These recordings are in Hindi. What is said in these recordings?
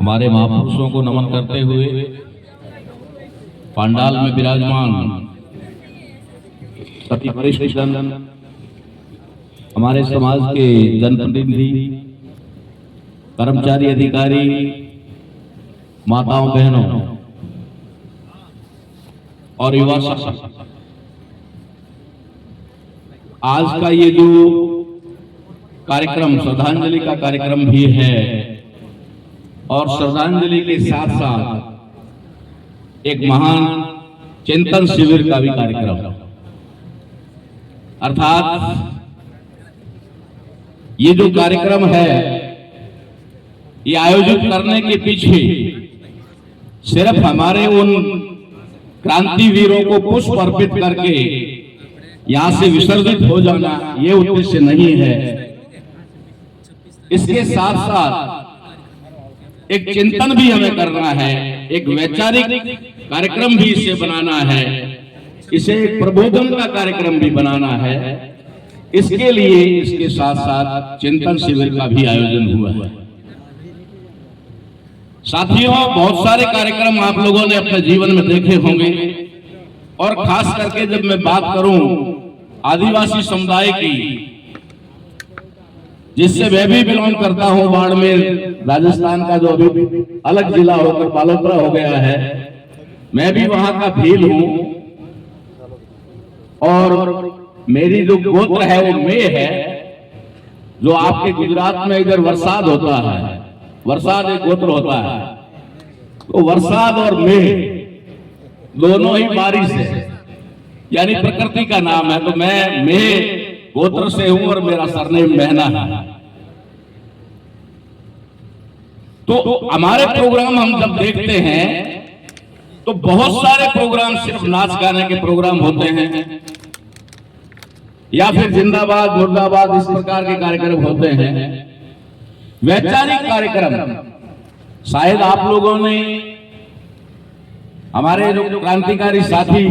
हमारे महापुरुषों को नमन करते हुए पंडाल में विराजमान सभी वरिष्ठ जन, हमारे समाज के जनप्रतिनिधि, कर्मचारी, अधिकारी, माताओं, बहनों और युवा, आज का ये जो कार्यक्रम श्रद्धांजलि का कार्यक्रम भी है और श्रद्धांजलि के साथ साथ एक महान चिंतन शिविर का भी कार्यक्रम, अर्थात ये जो कार्यक्रम है ये आयोजित करने के पीछे सिर्फ हमारे उन क्रांतिवीरों को पुष्प अर्पित करके यहां से विसर्जित हो जाना ये उद्देश्य नहीं है। इसके साथ साथ एक चिंतन भी हमें करना है, एक वैचारिक कार्यक्रम भी इसे बनाना है, इसे एक प्रबोधन का कार्यक्रम भी बनाना है। इसके लिए इसके साथ साथ चिंतन शिविर का भी आयोजन हुआ है। साथियों, बहुत सारे कार्यक्रम आप लोगों ने अपने जीवन में देखे होंगे और खास करके जब मैं बात करूं आदिवासी समुदाय की, जिससे मैं भी बिलोंग करता हूं, बाड़मेर राजस्थान का जो अभी अलग जिला होकर बालोतरा हो गया है, मैं भी वहां का भील हूं और मेरी जो गोत्र है वो मे है। जो आपके गुजरात में इधर वरसाद होता है, वरसाद एक गोत्र होता है, तो वरसाद और मे दोनों ही बारिश है, यानी प्रकृति का नाम है। तो मैं मे गोत्र से हूं और मेरा सरनेम महना है। तो हमारे प्रोग्राम हम जब देखते हैं तो बहुत सारे प्रोग्राम सिर्फ नाच गाने के प्रोग्राम होते हैं या फिर जिंदाबाद मुर्दाबाद इस प्रकार के कार्यक्रम होते हैं। वैचारिक कार्यक्रम शायद आप लोगों ने हमारे जो क्रांतिकारी साथी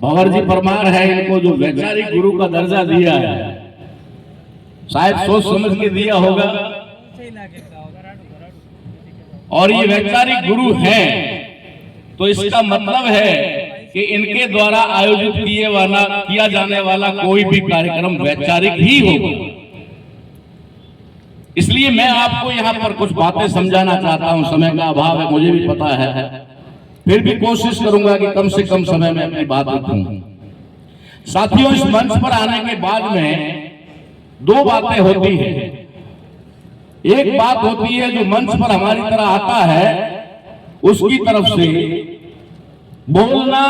भंवर जी परमार है, इनको जो वैचारिक गुरु का दर्जा दिया है, शायद सोच समझ के दिया होगा। और ये वैचारिक गुरु है तो इसका मतलब है कि इनके द्वारा आयोजित किया जाने वाला कोई भी कार्यक्रम वैचारिक ही होगा। इसलिए मैं आपको यहाँ पर कुछ बातें समझाना चाहता हूँ। समय का अभाव है, मुझे भी पता है, फिर भी कोशिश करूंगा कि कम से कम समय में अपनी बात रखूं। साथियों, इस मंच पर आने के बाद में दो बातें होती हैं। एक बात होती है जो मंच पर हमारी तरह आता है उसकी तरफ से बोलना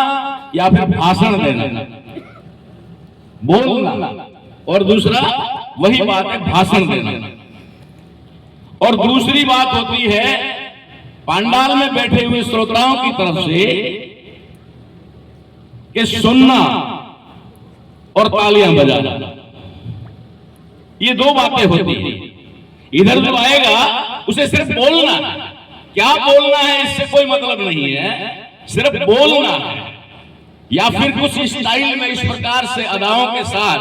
या फिर भाषण देना, बोलना, और दूसरा वही बात है भाषण देना। और दूसरी बात होती है पंडाल में बैठे हुए श्रोताओं की तरफ से कि सुनना और तालियां बजाना। ये दो बातें होती हैं। इधर जो आएगा उसे सिर्फ बोलना, क्या बोलना है इससे कोई मतलब नहीं है, सिर्फ बोलना है या फिर कुछ स्टाइल में इस प्रकार से अदाओं के साथ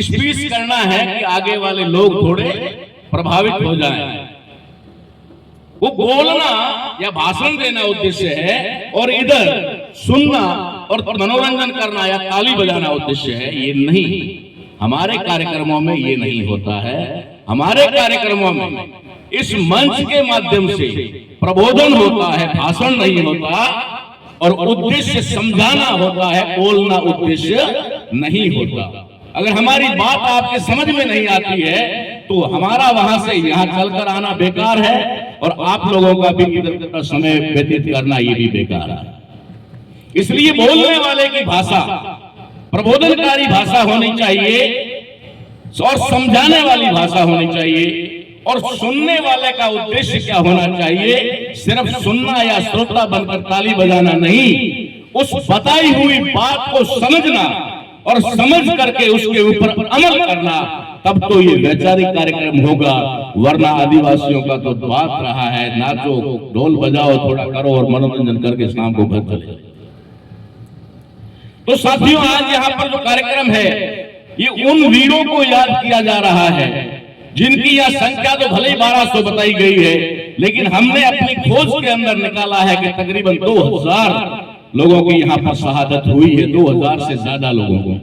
स्पीच करना है कि आगे वाले लोग थोड़े प्रभावित हो जाएं। वो बोलना या भाषण देना उद्देश्य है और इधर सुनना और मनोरंजन करना या ताली बजाना उद्देश्य है। ये नहीं, हमारे कार्यक्रमों में ये नहीं होता है। हमारे कार्यक्रमों में इस मंच के माध्यम से प्रबोधन होता है, भाषण नहीं होता, और उद्देश्य समझाना होता है, बोलना उद्देश्य नहीं होता। अगर हमारी बात आपके समझ में नहीं आती है तो हमारा वहां से यहां चलकर आना बेकार है और आप लोगों का भी इधर का समय व्यतीत करना ये भी बेकार है। इसलिए बोलने वाले की भाषा प्रबोधनकारी भाषा होनी चाहिए और समझाने वाली भाषा होनी चाहिए। और सुनने वाले का उद्देश्य क्या होना चाहिए, सिर्फ सुनना या श्रोता बनकर ताली बजाना नहीं, उस बताई हुई बात को समझना और समझ करके उसके ऊपर अमल करना, तब तो ये वैचारिक कार्यक्रम होगा। वरना आदिवासियों का तो बात रहा है, नाचो, ढोल बजाओ, थोड़ा करो और मनोरंजन करके शाम को घर चले। तो साथियों, आज यहाँ पर जो कार्यक्रम है ये उन वीरों को याद किया जा रहा है जिनकी यह संख्या तो भले ही 1200 बताई गई है, लेकिन हमने अपनी खोज के अंदर निकाला है कि तकरीबन 2000 लोगों की यहां पर शहादत हुई है, 2000 से ज्यादा लोगों को।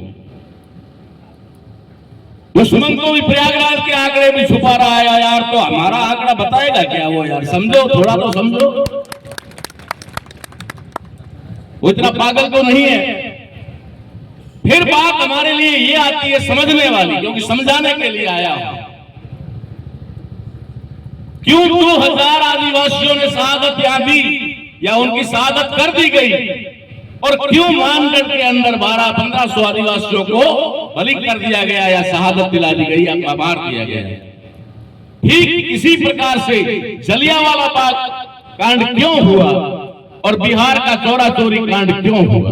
दुश्मन को भी प्रयागराज के आंकड़े भी छुपा रहा है यार, तो हमारा आंकड़ा बताएगा क्या वो यार? समझो, थोड़ा तो समझो, वो इतना पागल तो नहीं है। फिर बात हमारे लिए ये आती है समझने वाली, क्योंकि समझाने के लिए आया हूं। क्यों 2000 आदिवासियों ने शहादत यहाँ दी या उनकी शहादत कर दी गई, और क्यों मानगढ़ के अंदर 1200-1500 आदिवासियों को बलि कर दिया गया या शहादत दिला दी गई या मार दिया गया? ठीक इसी प्रकार से जलियांवाला बाग कांड क्यों हुआ और बिहार का चौरा चोरी कांड क्यों हुआ,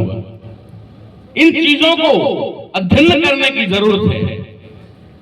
इन चीजों को अध्ययन करने की जरूरत है।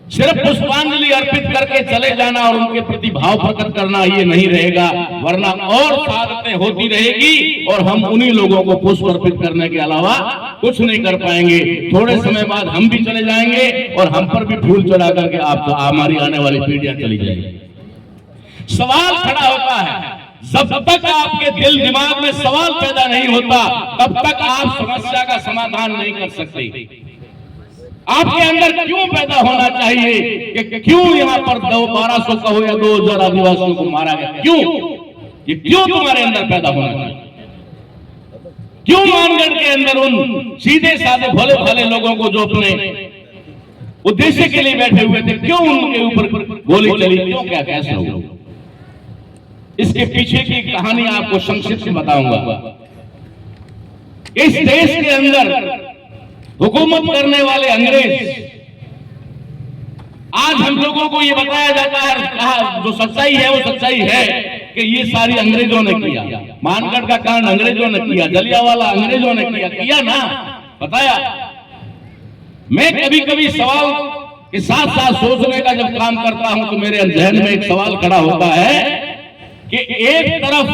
सिर्फ पुष्पांजलि अर्पित करके चले जाना और उनके प्रति भाव प्रकट करना ये नहीं रहेगा, वरना और शहादतें होती रहेगी और हम उन्हीं लोगों को पुष्प अर्पित करने के अलावा कुछ नहीं कर पाएंगे। थोड़े समय बाद हम भी चले जाएंगे और हम पर भी फूल चढ़ा करके आप हमारी आने वाली पीढ़ियां चली जाएंगी। सवाल खड़ा होता है, जब तक आपके दिल दिमाग में सवाल पैदा नहीं होता तब तक आप समस्या का समाधान नहीं कर सकते। आपके अंदर क्यों पैदा होना चाहिए कि क्यों यहाँ पर 1200 का हो या 2000 आदिवासियों को मारा गया, क्यों? ये क्यों तुम्हारे अंदर पैदा होना चाहिए? क्यों मानगढ़ के अंदर उन सीधे साधे भोले भाले लोगों को जो अपने उद्देश्य के लिए बैठे हुए थे, क्यों उनके ऊपर गोली चली, क्यों, क्या कैसे हुआ? इसके पीछे की कहानी आपको संक्षिप्त में बताऊंगा। इस देश के अंदर हुकूमत करने वाले अंग्रेज, आज हम लोगों को ये बताया जाता है, कहा जो सच्चाई है वो सच्चाई है कि ये सारी अंग्रेजों ने किया। मानगढ़ का कांड अंग्रेजों ने किया, जलियांवाला अंग्रेजों ने किया ना, बताया। मैं कभी कभी सवाल के साथ साथ सोचने का जब काम करता हूं तो मेरे जहन में एक सवाल खड़ा होता है कि एक तरफ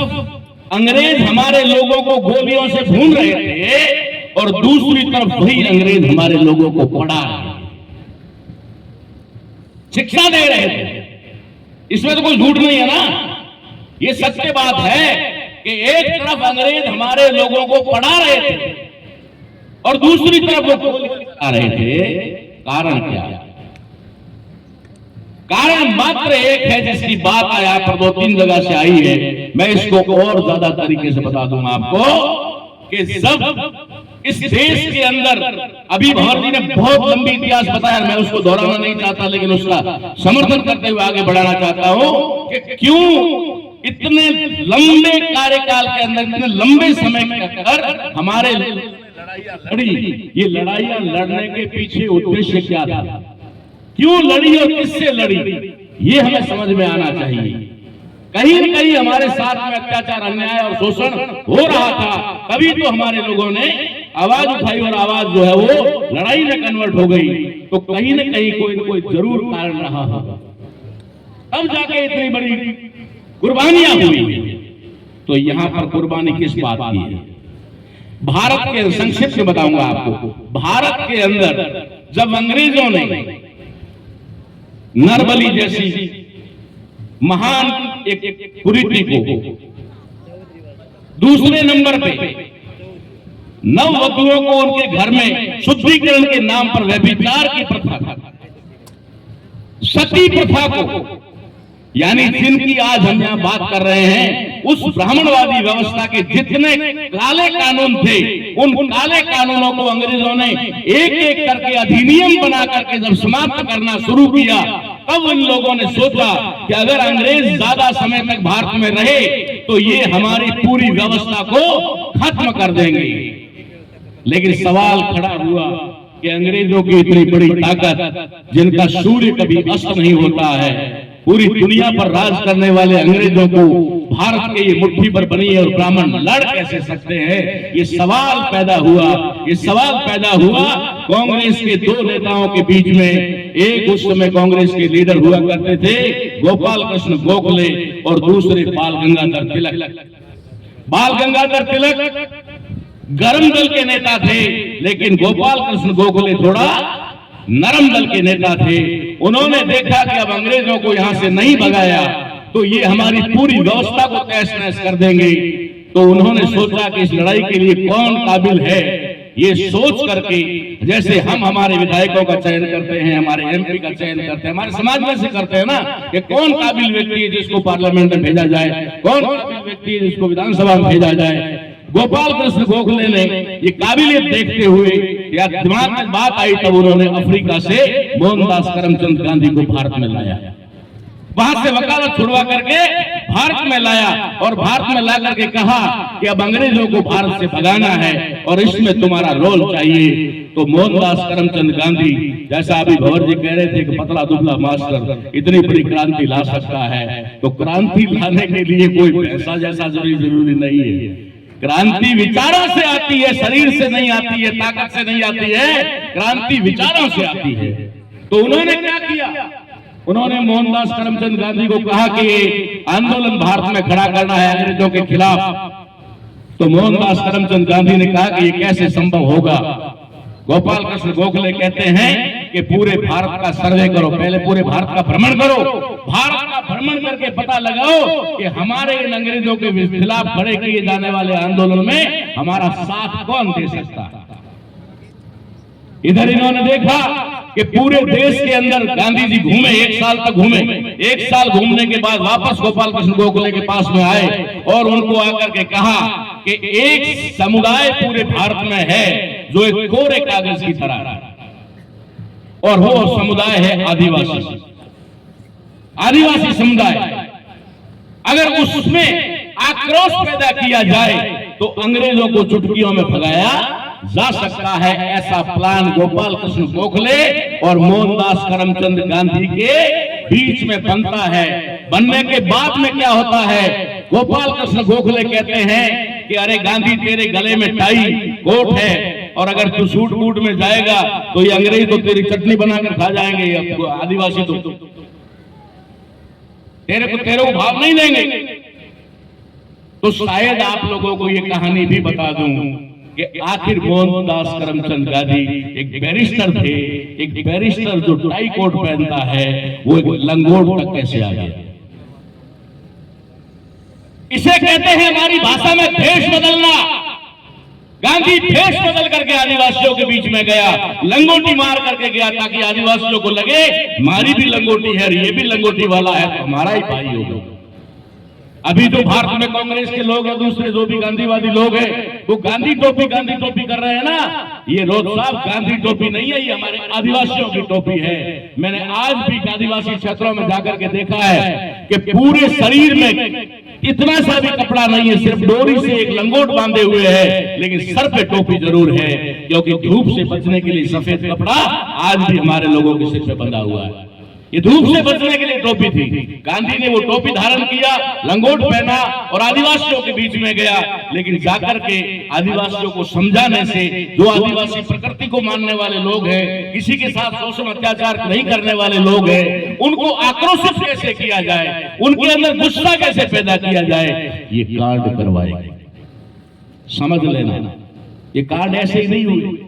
अंग्रेज हमारे लोगों को गोलियों से भून रहे थे और दूसरी तरफ वही अंग्रेज हमारे लोगों को पढ़ा रहे थे, शिक्षा दे रहे थे। इसमें तो कोई झूठ नहीं है ना, ये सत्य बात है कि एक तरफ अंग्रेज हमारे लोगों को पढ़ा रहे थे और दूसरी तरफ वो गोली चला रहे थे। कारण क्या? कारण मात्र एक है जिसकी बात यहाँ पर 2-3 जगह से आई है। मैं इसको और ज्यादा तरीके से बता दूंगा आपको कि जब इस देश के अंदर, अभी भंवर जी ने बहुत लंबी इतिहास बताया, मैं उसको दोहराना नहीं चाहता, लेकिन उसका समर्थन करते हुए आगे बढ़ाना चाहता हूं कि क्यों इतने लंबे कार्यकाल के अंदर, इतने लंबे समय के अंदर हमारे लड़ाइयां लड़ी। ये लड़ाइयां लड़ने के पीछे उद्देश्य क्या था, क्यों लड़ी और किससे लड़ी, ये हमें समझ में आना चाहिए। कहीं न कहीं हमारे साथ में अत्याचार, अन्याय और शोषण हो रहा था, तभी तो हमारे लोगों ने आवाज उठाई और आवाज जो है वो लड़ाई में कन्वर्ट हो गई। तो कहीं न कहीं कोई न कोई जरूर कारण रहा होगा, तब जाके इतनी बड़ी कुर्बानियां हुई। तो यहां पर कुर्बानी किस बात की है? भारत के, संक्षिप्त में बताऊंगा आपको, भारत के अंदर जब अंग्रेजों ने नरबली जैसी महान एक कुरीति को, दूसरे नंबर पे नववधुओं को उनके घर में शुद्धिकरण के नाम पर व्यभिचार की प्रथा, सती प्रथा को, यानी जिनकी आज हम यहाँ बात कर रहे हैं, उस ब्राह्मणवादी व्यवस्था के जितने काले कानून थे, उन काले कानूनों को अंग्रेजों ने एक एक करके अधिनियम बना करके जब समाप्त करना शुरू किया, तब उन लोगों ने सोचा कि अगर अंग्रेज ज्यादा समय तक भारत में रहे तो ये हमारी पूरी व्यवस्था को खत्म कर देंगे। लेकिन सवाल खड़ा हुआ कि अंग्रेजों की इतनी बड़ी ताकत, जिनका सूर्य कभी अस्त नहीं होता है, पूरी दुनिया पर राज करने वाले अंग्रेजों को भारत के ये मुट्ठी पर बनी और ब्राह्मण लड़ कैसे सकते हैं? ये सवाल पैदा हुआ। ये सवाल पैदा हुआ कांग्रेस के 2 नेताओं के बीच में। एक उस समय कांग्रेस के लीडर हुआ करते थे गोपाल कृष्ण गोखले और दूसरे बाल गंगाधर तिलक। बाल गंगाधर तिलक गरम दल के नेता थे, लेकिन गोपाल कृष्ण गोखले थोड़ा नरम दल के नेता थे। उन्होंने देखा कि अब अंग्रेजों को यहां से नहीं भगाया तो ये हमारी पूरी व्यवस्था को तहस नहस कर देंगे। तो उन्होंने सोचा कि इस लड़ाई के लिए कौन काबिल है। ये सोच करके, जैसे हम हमारे विधायकों का चयन करते हैं, हमारे एमपी का चयन करते हैं, हमारे समाज में से करते हैं ना, कि कौन काबिल व्यक्ति है जिसको पार्लियामेंट में भेजा जाए, कौन काबिल व्यक्ति है जिसको विधानसभा में भेजा जाए। गोपाल कृष्ण गोखले ने ये काबिलियत देखते हुए या दिमाग में बात आई, तब उन्होंने अफ्रीका से मोहनदास करमचंद गांधी को भारत में लाया। वहां से वकालत छुड़वा करके भारत में लाया और भारत में ला करके कहा कि अब अंग्रेजों को भारत से भगाना है और इसमें तुम्हारा रोल चाहिए। तो मोहनदास करमचंद गांधी, जैसा अभी भंवर जी कह रहे थे कि पतला दुबला मास्टर इतनी बड़ी क्रांति ला सकता है, तो क्रांति लाने के लिए कोई पैसा जैसा जरूरी नहीं है। क्रांति विचारों से आती है, शरीर से नहीं आती है, ताकत से नहीं आती है, क्रांति विचारों से आती है। तो उन्होंने क्या किया, उन्होंने मोहनदास करमचंद गांधी को कहा कि आंदोलन भारत में खड़ा करना है अंग्रेजों के खिलाफ। तो मोहनदास करमचंद गांधी ने कहा कि ये कैसे संभव होगा। गोपाल कृष्ण गोखले कहते हैं कि पूरे भारत का सर्वे करो, पहले पूरे भारत का भ्रमण करो, भारत का भ्रमण करके पता लगाओ कि हमारे इन अंग्रेजों के खिलाफ खड़े किए जाने वाले आंदोलन में हमारा साथ कौन दे सकता है। इधर इन्होंने देखा कि पूरे देश के अंदर गांधी जी घूमे, 1 साल तक घूमे। 1 साल घूमने के बाद वापस गोपाल कृष्ण गोखले के पास में आए और उनको आकर के कहा कि एक समुदाय पूरे भारत में है जो एक कोरे कागज की तरह है, और वो समुदाय है आदिवासी। आदिवासी समुदाय, अगर उसमें आक्रोश पैदा किया जाए तो अंग्रेजों को चुटकियों में भगाया जा सकता है। ऐसा प्लान गोपाल कृष्ण गोखले और मोहनदास करमचंद गांधी के बीच में बनता है। बनने के बाद में क्या होता है, गोपाल कृष्ण गोखले कहते हैं कि अरे गांधी, तेरे गले में टाई कोट है और अगर तू सूट बूट में जाएगा तो ये अंग्रेज तो तेरी चटनी बनाकर खा जाएंगे, आदिवासी तो तेरे को भाव नहीं देंगे। तो शायद आप लोगों को ये कहानी भी बता दूं कि आखिर मोहनदास करमचंद गांधी एक बैरिस्टर थे। एक बैरिस्टर जो टाई कोट पहनता है वो एक लंगोट तक कैसे आ गया। इसे कहते हैं हमारी भाषा में भेष बदलना। गांधी भेष बदल करके आदिवासियों के बीच में गया, लंगोटी मार करके गया ताकि आदिवासियों को लगे हमारी भी लंगोटी है, ये भी लंगोटी वाला है तो हमारा ही भाई होगा। अभी जो भारत में कांग्रेस के लोग हैं, दूसरे जो भी गांधीवादी लोग हैं, वो गांधी टोपी कर रहे हैं ना। ये रोज साहब गांधी टोपी नहीं है, ये हमारे आदिवासियों की टोपी है। मैंने आज भी आदिवासी क्षेत्रों में जाकर के देखा है कि पूरे शरीर में इतना सा भी कपड़ा नहीं है, सिर्फ डोरी से एक लंगोट बांधे हुए है, लेकिन सर पे टोपी जरूर है, क्योंकि धूप से बचने के लिए सफेद कपड़ा आज भी हमारे लोगों के सिर पे बंधा हुआ है। ये धूप से बचने के लिए टोपी थी। गांधी ने वो टोपी धारण किया, लंगोट पहना और आदिवासियों के बीच में गया। लेकिन जाकर के आदिवासियों को समझाने से, जो आदिवासी प्रकृति को मानने वाले लोग हैं, किसी के साथ शोषण अत्याचार नहीं करने वाले लोग हैं, उनको आक्रोशित कैसे किया जाए, उनके अंदर गुस्सा कैसे पैदा किया जाए, ये कार्ड करवाए। समझ लेना, ये कार्ड ऐसे ही नहीं हुए।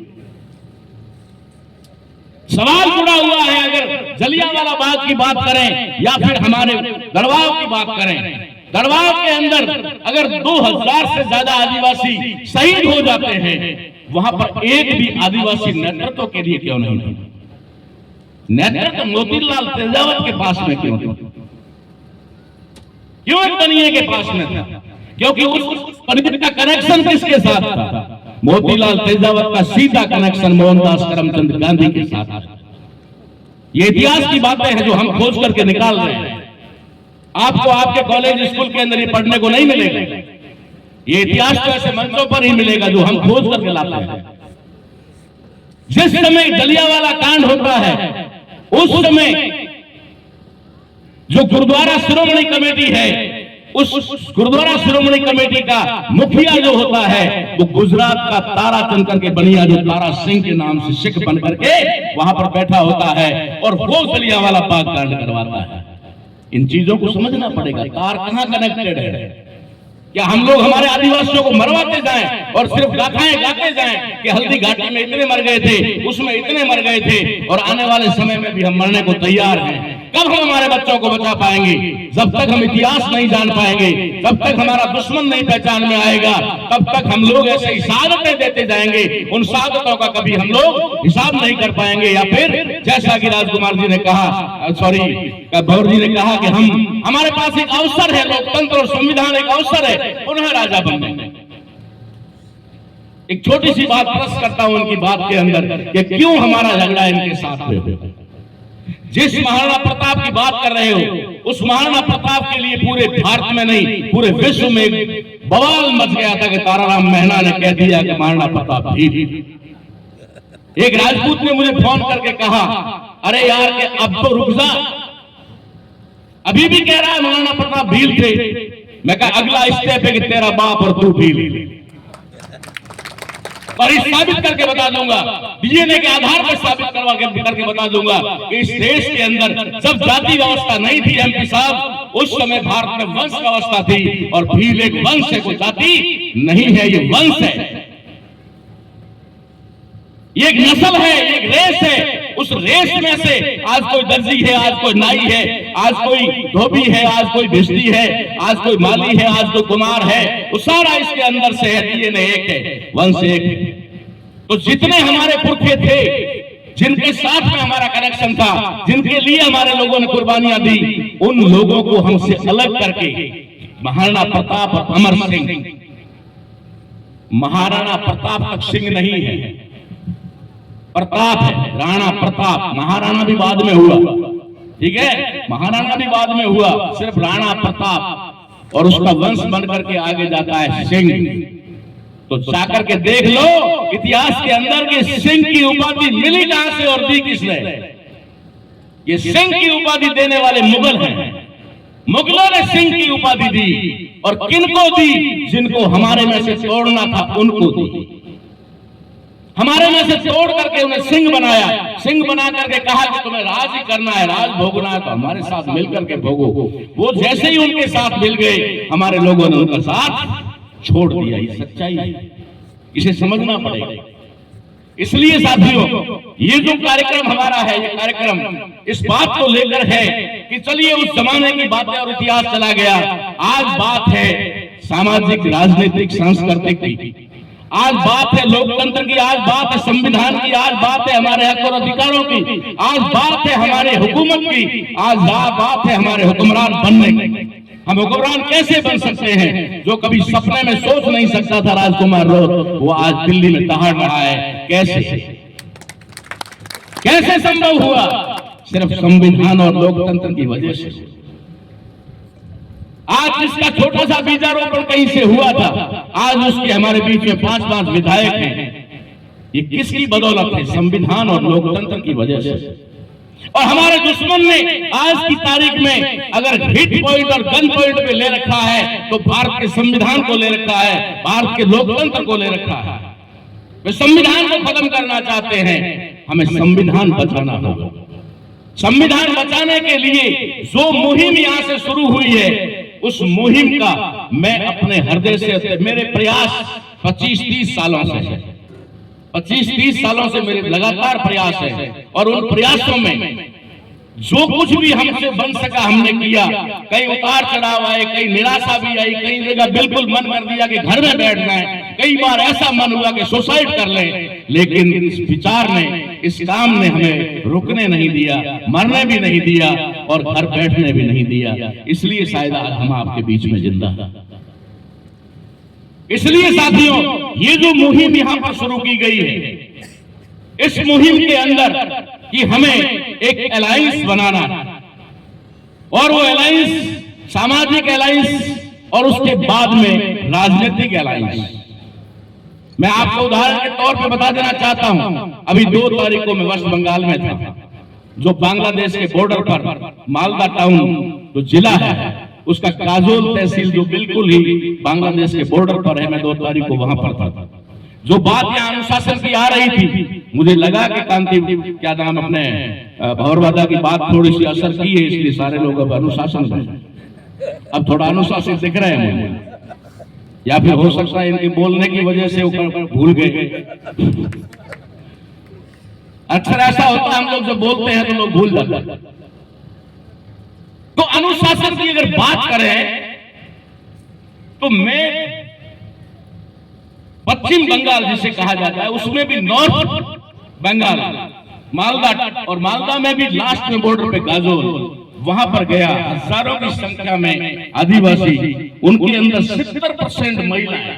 सवाल जुड़ा हुआ है। अगर जलियांवाला बाग की बात करें या फिर हमारे गढ़वाल की बात करें, गढ़वाल के अंदर अगर 2000 से ज्यादा आदिवासी शहीद हो जाते हैं, वहां पर एक भी आदिवासी नेतृत्व के लिए क्यों नहीं था? नेतृत्व मोतीलाल तेजावत के पास में क्यों था? क्यों तनिए के पास में था? क्योंकि उस परिवार का कनेक्शन किसके साथ था? मोतीलाल तेजावत का सीधा कनेक्शन मोहनदास करमचंद गांधी के साथ है। ये इतिहास की बातें हैं जो हम खोज करके निकाल रहे हैं। आपको आपके कॉलेज स्कूल के अंदर ये पढ़ने को नहीं मिलेगा। ये इतिहास तो ऐसे मंचों पर ही मिलेगा जो हम खोज करके लाते हैं। जिस समय जलियांवाला कांड होता है, उस समय जो गुरुद्वारा शिरोमणि कमेटी है, उस गुरुद्वारा शिरोमणि कमेटी का मुखिया जो होता है वो गुजरात का ताराचंद करके बनिया, जो तारा सिंह के नाम से सिख बन करके वहां पर बैठा होता है और वो जलियांवाला बाग कांड करवाता है। इन चीजों को समझना पड़ेगा, तार कहां कनेक्टेड है। क्या हम लोग हमारे आदिवासियों को मरवाते जाएं और सिर्फ गाथाएं गाते जाएं कि हल्दी घाटी में इतने मर गए थे, उसमें इतने मर गए थे, और आने वाले समय में भी हम मरने को तैयार हैं? कब हम हमारे बच्चों को बचा पाएंगे? जब तक हम इतिहास नहीं जान पाएंगे, जब तक हमारा दुश्मन नहीं पहचान में आएगा, तब तक हम लोग ऐसे ही शहादतें देते जाएंगे। उन शहादतों का कभी हम लोग हिसाब नहीं कर पाएंगे। या फिर जैसा कि राजकुमार जी ने कहा, भौर जी ने कहा कि हमारे पास एक अवसर है, लोकतंत्र और संविधान एक अवसर है पुनः राजा बनने में। एक छोटी सी बात प्रश्न करता हूं उनकी बात के अंदर कि क्यों हमारा झगड़ा इनके साथ है। जिस महाराणा प्रताप की बात कर रहे हो, उस महाराणा प्रताप के लिए पूरे भारत में नहीं पूरे विश्व में बवाल मच गया था कि ताराराम मेहना ने कह दिया कि महाराणा प्रताप भील। एक राजपूत ने मुझे फोन करके कहा, अरे यार कि अब तो रुक जा, अभी भी कह रहा है महाराणा प्रताप भील थे। मैं कहा अगला स्टेप है कि तेरा बाप और तू भील, और इस साबित करके बता दूंगा, डीएनए के आधार पर साबित करके बता दूंगा कि इस देश के अंदर जब जाति व्यवस्था नहीं थी एमपी साहब, उस समय भारत में वंश व्यवस्था थी, और भील एक वंश है, कोई जाति नहीं है, ये वंश है, ये एक नस्ल है, एक रेस है। उस रेस में से आज कोई दर्जी है, आज कोई नाई है, आज कोई धोबी है, आज कोई भिस्ती है, आज कोई माली है, आज कोई कुमार है, वो सारा इसके अंदर से है, डीएनए एक है, वंश एक है। तो जितने हमारे पुरखे थे, जिनके साथ में हमारा कनेक्शन था, जिनके लिए हमारे लोगों ने कुर्बानियां दी, उन लोगों को हमसे अलग करके महाराणा प्रताप और अमर सिंह, महाराणा प्रताप तक सिंह नहीं है, प्रताप है, राणा प्रताप। महाराणा भी बाद में हुआ, ठीक है, महाराणा भी बाद में हुआ, सिर्फ राणा प्रताप, और उसका वंश बन करके आगे जाता है सिंह। तो जाकर के देख लो इतिहास के अंदर कि सिंह की उपाधि मिली कहां से और दी किसने। ये सिंह की उपाधि देने वाले मुगल हैं, मुगलों ने सिंह की उपाधि दी, और किनको दी? जिनको हमारे में से तोड़ना था उनको दी, हमारे में से तोड़ करके उन्हें सिंह बनाया, सिंह बना करके कहा कि तुम्हें राज ही करना है, राज भोगना है तो हमारे साथ मिलकर के भोगो। वो जैसे ही उनके साथ मिल गए, हमारे लोगों ने उनका साथ छोड़ दिया। ये सच्चाई है, इसे समझना पड़ेगा। इसलिए साथियों, ये जो कार्यक्रम हमारा है, ये कार्यक्रम इस बात को लेकर है कि चलिए उस जमाने की बातें और इतिहास चला गया, आज बात है सामाजिक, राजनीतिक, सांस्कृतिक की, आज बात है लोकतंत्र की, आज बात है संविधान की, आज बात है हमारे हक और अधिकारों की, आज बात है हमारे हुकूमत की, आज बात है हमारे हुक्मरान बनने की। हम हुक्मरान कैसे बन सकते हैं? जो कभी सपने में सोच नहीं सकता था राजकुमार रोत, वो आज दिल्ली में दहाड़ रहा है। कैसे संभव हुआ? सिर्फ संविधान और लोकतंत्र की वजह से। आज जिसका छोटा सा बीजारोपण कहीं से हुआ था, आज उसके हमारे बीच में 5-5 विधायक हैं। ये किसकी बदौलत है? संविधान और लोकतंत्र की वजह से। और हमारे दुश्मन ने आज की तारीख में अगर हिट पॉइंट और गन पॉइंट पे ले रखा है, तो भारत के संविधान को ले रखा है, भारत के लोकतंत्र को ले रखा है। वे संविधान को खत्म करना चाहते हैं, हमें संविधान बचाना होगा। संविधान बचाने के लिए जो मुहिम यहां से शुरू हुई है, उस मुहिम का मैं अपने हृदय से, मेरे प्रयास 25-30 सालों से है, 25-30 सालों से मेरे लगातार प्रयास है, और उन प्रयासों में जो कुछ भी हमसे बन सका हमने किया। कई उतार चढ़ाव आए, कई निराशा भी आई, कई जगह बिल्कुल मन कर दिया कि घर में बैठ जाएं, कई बार ऐसा मन हुआ कि सुसाइड कर लें, लेकिन इस विचार ने, इस काम ने हमें रुकने नहीं दिया, मरने भी नहीं दिया, और घर बैठने भी नहीं दिया। इसलिए शायद आज हम आपके बीच में जिंदा हैं। इसलिए साथियों, ये जो मुहिम यहां पर शुरू की गई है, इस मुहिम के अंदर कि हमें एक अलायंस बनाना, और वो अलायंस सामाजिक अलायंस, और उसके बाद में राजनीतिक अलायंस। मैं आपको उदाहरण के तौर पे बता देना चाहता हूं, अभी 2 तारीख को मैं वेस्ट बंगाल में था, जो बांग्लादेश के बॉर्डर पर मालदा टाउन जो जिला है, उसका काजोल तहसील जो बिल्कुल ही बांग्लादेश के बॉर्डर पर है, मैं 2 तारीख को वहां पर था। जो बात यहाँ अनुशासन की आ रही थी, मुझे लगा कि कांति क्या नाम अपने भौरवादा की बात थोड़ी सी असर की है, इसलिए सारे लोग अब अनुशासन में, अब थोड़ा अनुशासित दिख रहे हैं मुझे। या फिर हो सकता है इनके बोलने की वजह से वो भूल गए। अक्सर ऐसा होता है, हम लोग जब बोलते हैं तो लोग भूल जाते हैं। तो अनुशासन की अगर बात करें तो मैं पश्चिम बंगाल जिसे कहा जाता है उसमें भी नॉर्थ बंगाल, मालदा, और मालदा में भी लास्ट में बॉर्डर पे गाजोल, वहां पर गया। हजारों की संख्या में आदिवासी, उनके अंदर 70% महिलाएं,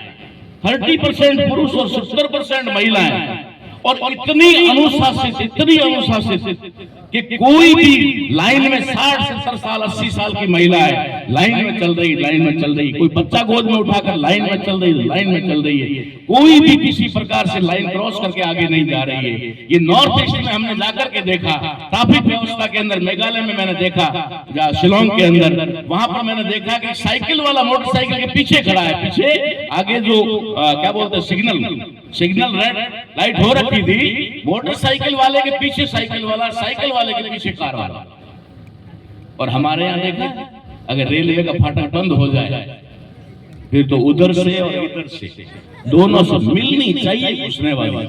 30% पुरुष और 70% महिलाएं, और इतनी अनुशासित कि कोई भी लाइन में 60, 70 साल, 80 साल की महिला है, लाइन में चल रही, कोई बच्चा गोद में उठाकर लाइन में चल रही है, कोई भी किसी प्रकार से लाइन क्रॉस करके आगे नहीं जा रही है। ये नॉर्थ ईस्ट में हमने जाकर के देखा, ट्रैफिक व्यवस्था के अंदर, मेघालय में मैंने देखा, शिलोंग के अंदर, वहां पर मैंने देखा कि साइकिल वाला मोटरसाइकिल के पीछे खड़ा है, पीछे आगे जो क्या बोलते हैं सिग्नल रेड लाइट हो रखी थी, मोटरसाइकिल वाले के पीछे साइकिल वाले के पीछे कार वाला। और हमारे यहाँ देखा, अगर रेलवे का फाटक बंद हो जाए फिर तो उधर से और इधर से दोनों से मिलनी चाहिए घुसने वाली।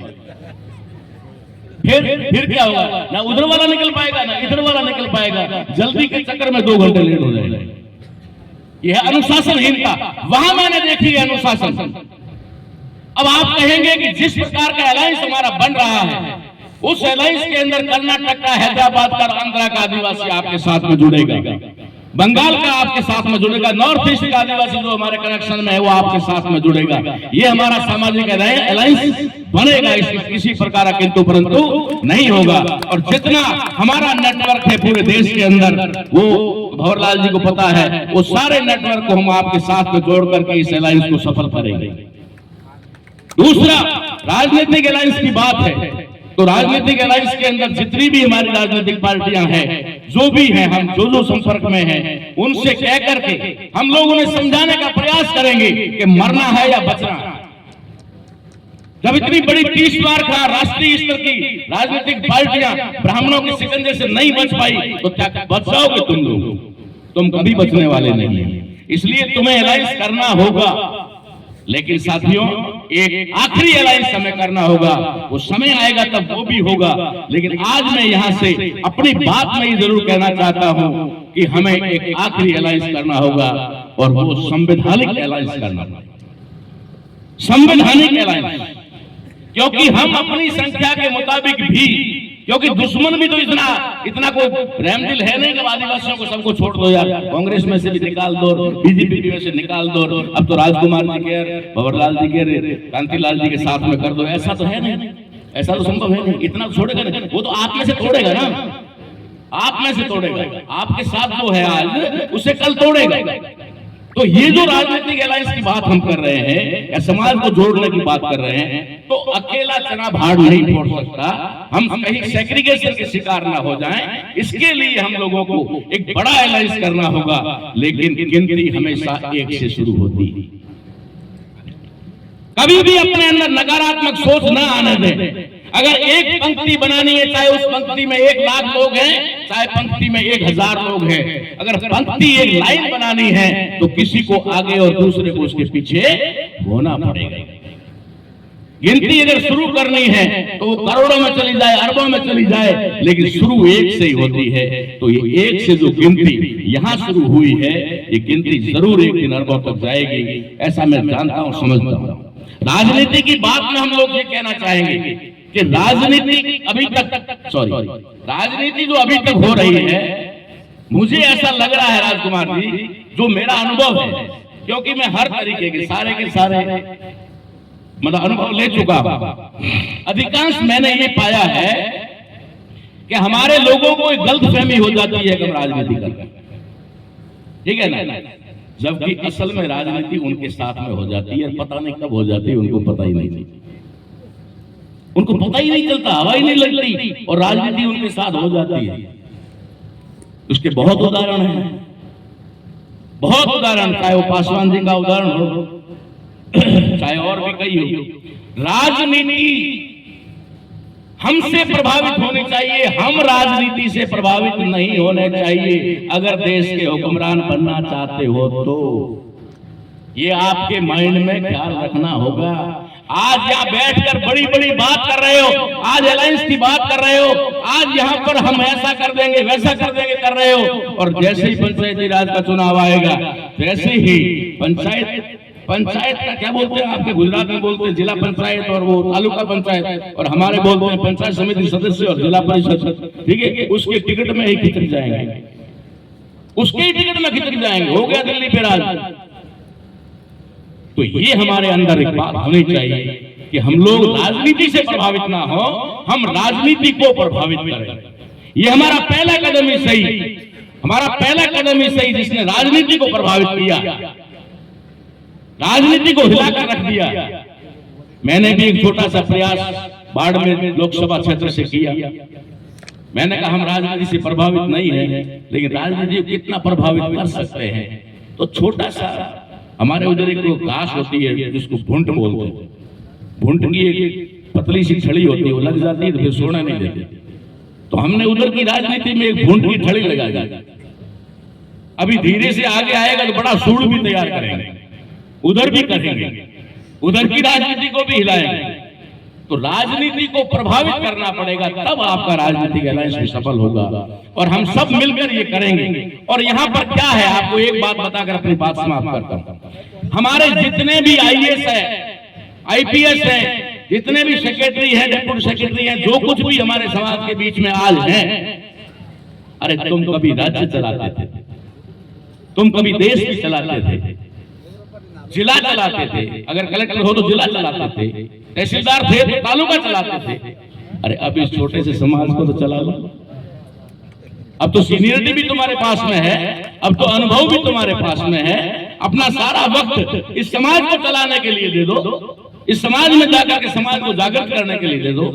फिर क्या होगा, ना उधर वाला निकल पाएगा ना इधर वाला निकल पाएगा, जल्दी के चक्कर में 2 घंटे लेट हो जाएगा। यह अनुशासनहीनता वहां मैंने देखी है, अनुशासन। अब आप कहेंगे कि जिस प्रकार का अलायंस हमारा बन रहा है, उस अलायंस के अंदर कर्नाटक का, हैदराबाद का, आंध्रा का आदिवासी आपके साथ में जुड़ेगा, बंगाल का आपके साथ में जुड़ेगा, नॉर्थ ईस्ट का आदिवासी जो हमारे कनेक्शन में है वो आपके साथ में जुड़ेगा। ये हमारा सामाजिक अलायंस बनेगा, इसमें किसी प्रकार का किंतु परंतु नहीं होगा। और जितना हमारा नेटवर्क है पूरे देश के अंदर, वो भंवरलाल जी को पता है, वो सारे नेटवर्क को हम आपके साथ में जोड़ करके इस अलायंस को सफल करेंगे। दूसरा, राजनीतिक अलायंस की बात है, तो राजनीतिक अलायंस के अंदर जितनी भी हमारी राजनीतिक पार्टियां हैं, जो भी हैं, हम जो संपर्क में हैं, उनसे कह करके हम लोग उन्हें समझाने का प्रयास करेंगे कि मरना है या बचना है। जब इतनी बड़ी 30 बार का राष्ट्रीय स्तर की राजनीतिक पार्टियां ब्राह्मणों के शिकंजे से नहीं बच पाई, तो क्या बच जाओगे तुम लोग? तुम कभी बचने वाले नहीं है। इसलिए तुम्हें अलायंस करना होगा, लेकिन साथियों एक आखिरी अलायंस हमें करना होगा, वो समय आएगा तब वो भी होगा। लेकिन आज मैं यहां से अपनी बात में ही जरूर कहना चाहता हूं कि हमें एक आखिरी अलायंस करना होगा, और वो संवैधानिक अलायंस करना होगा, संवैधानिक अलायंस। क्योंकि हम अपनी संख्या के मुताबिक भी, क्योंकि दुश्मन भी तो इतना कोई रहमदिल है नहीं कि आदिवासियों को सबको छोड़ दो यार, कांग्रेस में से भी निकाल दो, बीजेपी में से निकाल दो, अब तो राजकुमार जी के, भंवरलाल जी के, कांतिलाल जी के साथ में कर दो। ऐसा तो है नहीं, ऐसा तो संभव है नहीं। इतना छोड़ेगा नहीं, वो तो आप में से तोड़ेगा ना, आप में से तोड़ेगा, आपके साथ जो है आज उसे कल तोड़ेगा। तो ये जो राजनीतिक अलायंस की बात हम कर रहे हैं, या समाज को जोड़ने की बात कर रहे हैं, तो अकेला चना भाड़ नहीं फोड़ सकता। हम कहीं सेग्रीगेशन के शिकार ना हो जाएं, इसके लिए हम लोगों को एक बड़ा अलायंस करना होगा। लेकिन गिनती हमेशा 1 से शुरू होती है। कभी भी अपने अंदर नकारात्मक सोच ना आने दें। अगर एक पंक्ति बनानी है, चाहे उस पंक्ति में 1 लाख लोग हैं, चाहे पंक्ति में 1000 लोग हैं, अगर पंक्ति एक लाइन बनानी है तो किसी को आगे और दूसरे को उसके पीछे होना पड़ेगा। गिनती अगर शुरू करनी है तो वो करोड़ों में चली जाए, अरबों में चली जाए, लेकिन शुरू 1 से ही होती है। तो ये 1 से जो गिनती यहां शुरू हुई है, ये गिनती जरूर एक दिन अरबों तक जाएगी, ऐसा मैं जानता हूं, समझता हूं। राजनीति की बात में हम लोग ये कहना चाहेंगे कि राजनीति जो अभी तक हो रही है, मुझे ऐसा लग रहा है राजकुमार जी, जो मेरा अनुभव है, क्योंकि मैं हर तरीके के सारे मतलब अनुभव ले चुका हूं, अधिकांश मैंने ये पाया है कि हमारे लोगों को एक गलतफहमी हो जाती है कि राजनीति करते हैं, ठीक है ना, जबकि असल में राजनीति उनके साथ में हो जाती है, पता नहीं कब हो जाती है, उनको पता ही नहीं चलता, हवा ही नहीं लगती, और राजनीति उनके साथ हो जाती है। उसके बहुत उदाहरण हैं, बहुत उदाहरण, चाहे वो पासवान जी का उदाहरण हो, चाहे और भी कई हो। राजनीति हमसे प्रभावित होनी चाहिए, हम राजनीति से प्रभावित नहीं होने चाहिए। अगर देश के हुक्मरान बनना चाहते हो तो ये आपके माइंड में ख्याल रखना होगा। आज यहाँ बैठकर बड़ी बड़ी बात कर रहे हो, आज अलायंस की बात कर रहे हो, आज यहाँ पर हम ऐसा कर देंगे वैसा कर देंगे कर रहे हो, और जैसे ही पंचायती राज का चुनाव आएगा वैसे ही पंचायत का क्या बोलते हैं आपके गुजरात में बोलते हैं जिला पंचायत और वो तालुका पंचायत, और हमारे बोलते हैं पंचायत समिति सदस्य और जिला परिषद, ठीक है, उसके टिकट में ही खिचक जाएंगे, उसके ही टिकट में खिचक जाएंगे। हो गया दिल्ली पे राज। तो ये हमारे अंदर एक बात होनी चाहिए कि हम लोग राजनीति से प्रभावित ना हो, हम राजनीति को प्रभावित करें। ये हमारा पहला कदम ही सही, हमारा पहला कदम ही सही जिसने राजनीति को प्रभावित किया, राजनीति को हिलाकर रख दिया। मैंने भी एक छोटा सा प्रयास बाड़मेर लोकसभा क्षेत्र से किया। मैंने कहा हम राजनीति से प्रभावित नहीं है, लेकिन राजनीति को कितना प्रभावित कर सकते हैं। तो छोटा सा हमारे उधर एक घास होती है जिसको भुंट बोलते हैं, भुंट की एक पतली सी छड़ी होती है, वो लग जाती है तो फिर सोना नहीं देती। तो हमने उधर की राजनीति में एक भुंट की छड़ी लगा दी। अभी धीरे से आगे आएगा तो बड़ा सूड़ भी तैयार करेंगे, उधर भी करेंगे, उधर की राजनीति को भी हिलाएंगे। तो राजनीति को प्रभावित करना पड़ेगा, तब आपका राजनीतिक अलायंस भी सफल होगा, और हम सब मिलकर ये करेंगे। और यहाँ पर क्या है, आपको एक बात बताकर अपनी बात समाप्त करता हूं। हमारे जितने भी आईएएस है, आईपीएस है, जितने भी सेक्रेटरी है, डिप्टी सेक्रेटरी है, जो कुछ भी हमारे समाज के बीच में आज है, अरे तुम कभी राज्य चलाते थे, तुम कभी देश भी चलाते थे, जिला चलाते थे, अगर कलेक्टर हो तो जिला चलाते थे, तहसीलदार थे तो तालुका चलाते थे। अरे अब इस छोटे से समाज को तो चला लो। अब तो सीनियरिटी भी तुम्हारे पास में है, अब तो अनुभव भी तुम्हारे पास में है। अपना सारा वक्त इस समाज को चलाने के लिए दे दो, इस समाज में जाकर के समाज को जागृत करने के लिए दे दो।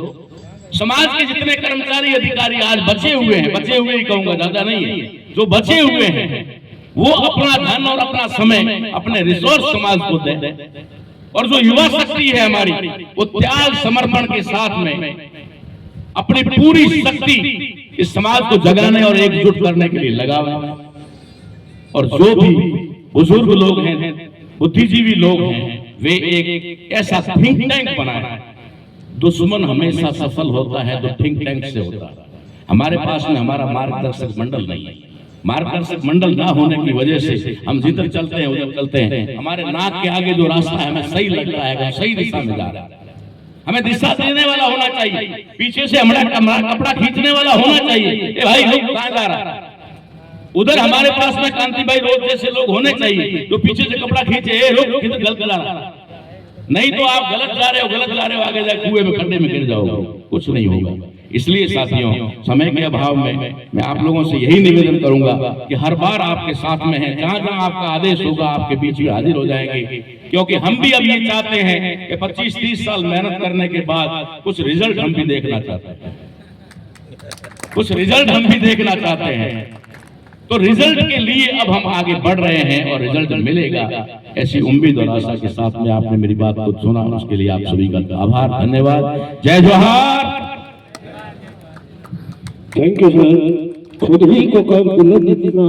समाज के जितने कर्मचारी अधिकारी आज बचे हुए हैं, बचे हुए ही कहूंगा, ज्यादा नहीं है, जो बचे हुए हैं वो अपना धन और अपना समय, अपने रिसोर्स समाज को दे, और जो युवा शक्ति है हमारी, वो त्याग समर्पण के साथ में अपनी पूरी शक्ति इस समाज को जगाने और एकजुट करने के लिए लगावे। और जो भी बुजुर्ग लोग हैं, बुद्धिजीवी लोग हैं, वे एक ऐसा थिंक टैंक बनाए। दुश्मन हमेशा सफल होता है तो थिंक टैंक से होता है। हमारे पास में हमारा मार्गदर्शक मंडल नहीं है। मार्गदर्शक मंडल ना होने की वजह से हम जिधर चलते हैं उधर चलते हैं। हमारे नाक के आगे जो रास्ता है हमें सही लगता है, सही दिशा में जा रहा है। हमें दिशा देने वाला होना चाहिए, पीछे से हमारा कपड़ा खींचने वाला होना चाहिए। ए भाई लोग कहाँ जा रहा है, उधर हमारे पास में कांति भाई रोज जैसे लोग होने चाहिए जो पीछे से कपड़ा खींचे, गलत जा रहा, नहीं तो आप गलत जा रहे हो, आगे जाके कुएं में खड्डे में गिर जाओगे, कुछ नहीं होगा। इसलिए साथियों, समय के अभाव में मैं आप लोगों से यही निवेदन करूंगा कि हर बार आपके साथ में है, जहां जहां आपका आदेश होगा आपके बीच में हाजिर हो जाएंगे। क्योंकि हम भी अब ये चाहते हैं कि 25-30 साल मेहनत करने के बाद कुछ रिजल्ट हम भी देखना चाहते हैं, कुछ रिजल्ट हम भी देखना चाहते हैं। तो रिजल्ट के लिए अब हम आगे बढ़ रहे हैं और रिजल्ट मिलेगा, ऐसी उम्मीद और आशा के साथ में आपने मेरी बात को सुना, उसके लिए आप सभी का आभार, धन्यवाद। जय जोहार। Thank you sir. खुद ही को कम जितना